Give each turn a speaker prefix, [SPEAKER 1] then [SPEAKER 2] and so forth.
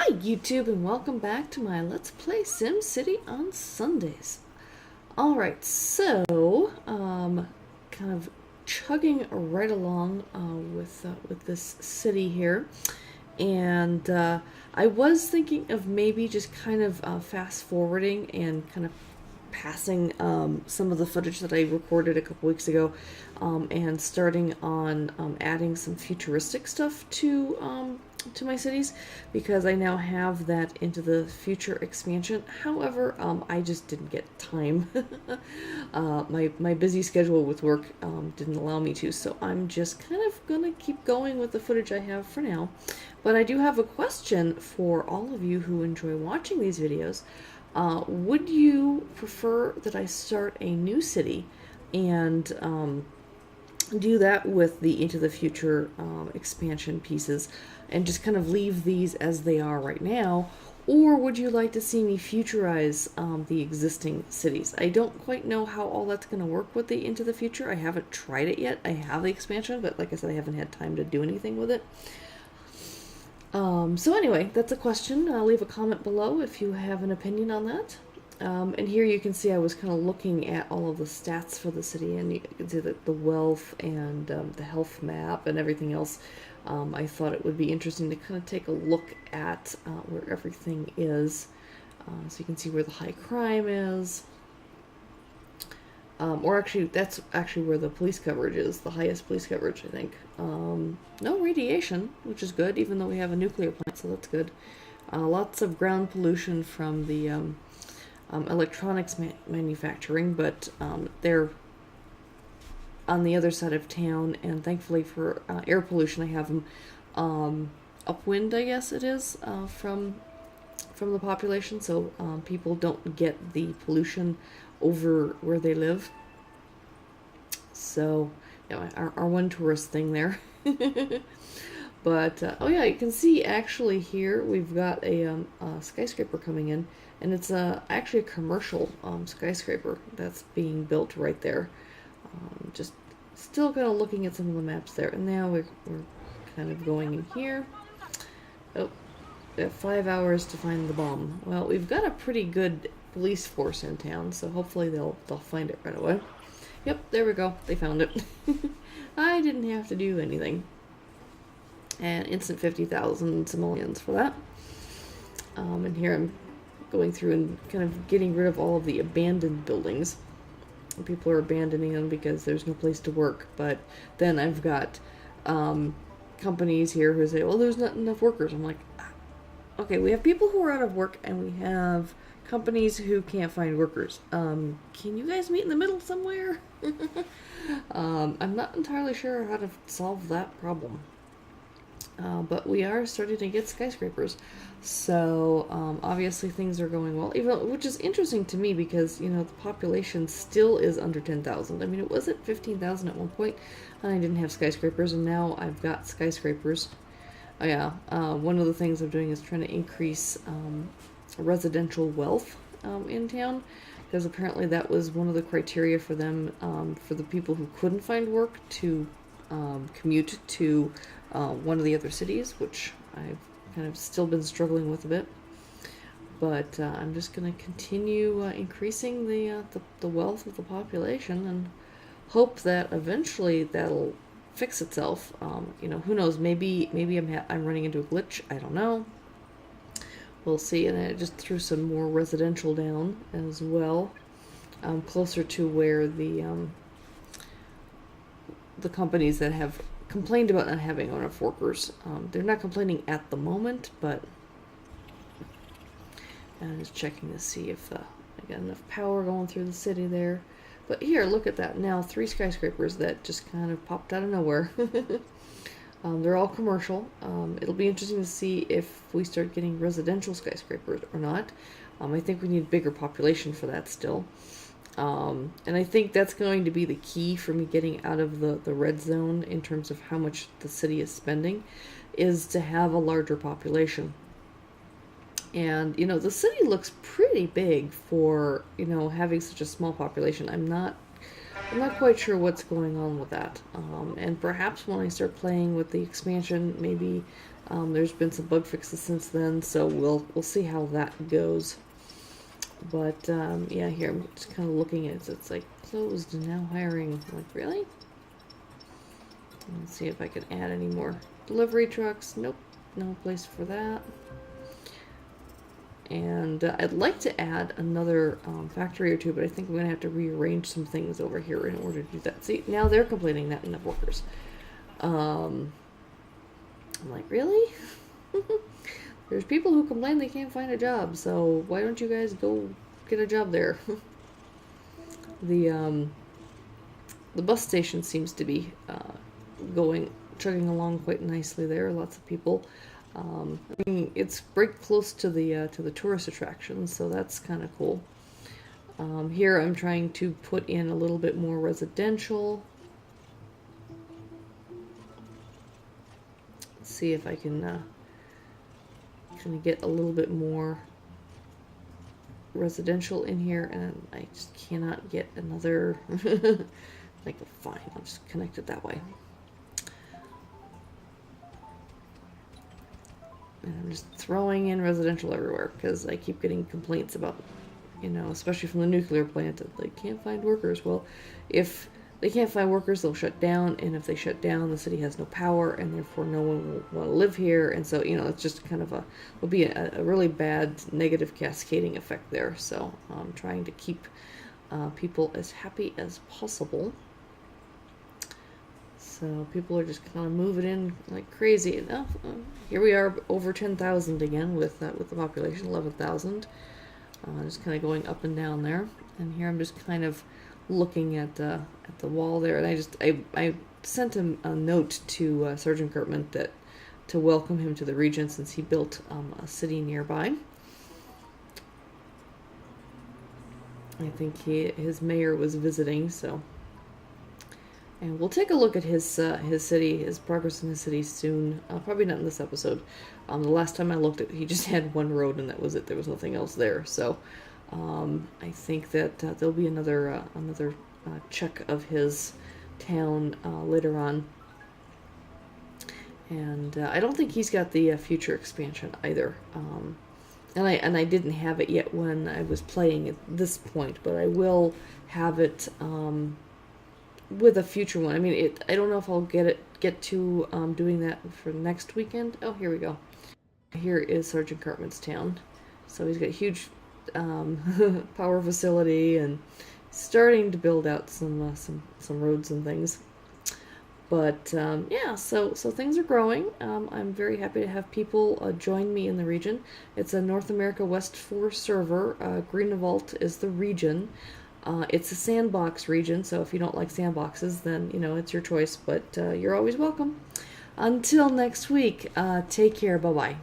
[SPEAKER 1] Hi YouTube and welcome back to my Let's Play SimCity on Sundays. Alright, so, kind of chugging right along with this city here. And I was thinking of maybe just kind of fast forwarding and kind of passing some of the footage that I recorded a couple weeks ago and starting on adding some futuristic stuff to my cities, because I now have that Into the Future expansion. However, I just didn't get time. My busy schedule with work didn't allow me to, so I'm just kind of gonna keep going with the footage I have for now. But I do have a question for all of you who enjoy watching these videos. Would you prefer that I start a new city and do that with the Into the Future expansion pieces and just kind of leave these as they are right now? Or would you like to see me futurize the existing cities? I don't quite know how all that's going to work with the Into the Future. I haven't tried it yet. I have the expansion, but like I said, I haven't had time to do anything with it. So anyway, that's a question. Leave a comment below if you have an opinion on that. And here you can see I was kind of looking at all of the stats for the city, and you can see the wealth and the health map and everything else. I thought it would be interesting to kind of take a look at where everything is. So you can see where the high crime is. Or actually, that's actually where the police coverage is, the highest police coverage, I think. No radiation, which is good, even though we have a nuclear plant, so that's good. Lots of ground pollution from the electronics manufacturing, but they're on the other side of town, and thankfully for air pollution, I have them upwind, I guess it is, from the population, so people don't get the pollution over where they live. So, you know, our one tourist thing there. But, oh yeah, you can see actually here we've got a skyscraper coming in, and it's actually a commercial skyscraper that's being built right there. Just still kind of looking at some of the maps there, and now we're kind of going in here. Oh, we have 5 hours to find the bomb. Well, we've got a pretty good police force in town, so hopefully they'll find it right away. Yep, there we go. They found it. I didn't have to do anything. And instant 50,000 simoleons for that. And here I'm going through and kind of getting rid of all of the abandoned buildings. People are abandoning them because there's no place to work. But then I've got companies here who say, well, there's not enough workers. I'm like, okay, we have people who are out of work, and we have companies who can't find workers. Can you guys meet in the middle somewhere? I'm not entirely sure how to solve that problem. But we are starting to get skyscrapers. So, obviously things are going well, which is interesting to me because, you know, the population still is under 10,000. I mean, it was at 15,000 at one point, and I didn't have skyscrapers, and now I've got skyscrapers. Oh yeah, one of the things I'm doing is trying to increase residential wealth in town, because apparently that was one of the criteria for them, for the people who couldn't find work to commute to one of the other cities, which I've kind of still been struggling with a bit. But I'm just going to continue increasing the wealth of the population and hope that eventually that'll fix itself. You know, who knows? Maybe I'm running into a glitch. I don't know. We'll see. And I just threw some more residential down as well, closer to where the companies that have complained about not having enough workers. They're not complaining at the moment, but I'm just checking to see if I got enough power going through the city there. But here, look at that. Now 3 skyscrapers that just kind of popped out of nowhere. They're all commercial. It'll be interesting to see if we start getting residential skyscrapers or not. I think we need a bigger population for that still. And I think that's going to be the key for me getting out of the red zone in terms of how much the city is spending, is to have a larger population. And, you know, the city looks pretty big for, you know, having such a small population. I'm not quite sure what's going on with that. And perhaps when I start playing with the expansion, maybe There's been some bug fixes since then, so we'll see how that goes. But yeah, here I'm just kind of looking at it. It's like closed and now hiring. I'm like, really? Let's see if I can add any more delivery trucks. Nope, no place for that. And I'd like to add another factory or two, but I think I'm going to have to rearrange some things over here in order to do that. See, now they're complaining not enough workers. I'm like, really? There's people who complain they can't find a job, so why don't you guys go get a job there? The bus station seems to be chugging along quite nicely there. Lots of people. I mean, it's right close to the tourist attractions, so that's kind of cool. Here I'm trying to put in a little bit more residential. Let's see if I can kind of get a little bit more residential in here, and I just cannot get another. Like, fine, I'll just connect it that way. And I'm just throwing in residential everywhere because I keep getting complaints about, you know, especially from the nuclear plant, that they can't find workers. Well, if they can't find workers, they'll shut down, and if they shut down, the city has no power, and therefore no one will want to live here. And so, you know, it's just kind of will be a really bad negative cascading effect there. So I'm trying to keep people as happy as possible. So people are just kind of moving in like crazy. Here we are over 10,000 again with the population, 11,000. Just kind of going up and down there. And here I'm just kind of looking at the wall there, and I sent him a note to Sergeant Cartman to welcome him to the region since he built a city nearby. I think his mayor was visiting, so. And we'll take a look at his city, his progress in his city soon. Probably not in this episode. The last time I looked at, he just had one road, and that was it. There was nothing else there. So I think that there'll be another check of his town later on. And I don't think he's got the future expansion either. And I didn't have it yet when I was playing at this point, but I will have it. With a future one. I mean, I don't know if I'll get to doing that for next weekend. Oh, here we go. Here is Sergeant Cartman's town. So he's got a huge power facility and starting to build out some roads and things. But yeah, so things are growing. I'm very happy to have people join me in the region. It's a North America West 4 server. Gruenewald is the region. It's a sandbox region, so if you don't like sandboxes, then, you know, it's your choice, but you're always welcome. Until next week, take care. Bye-bye.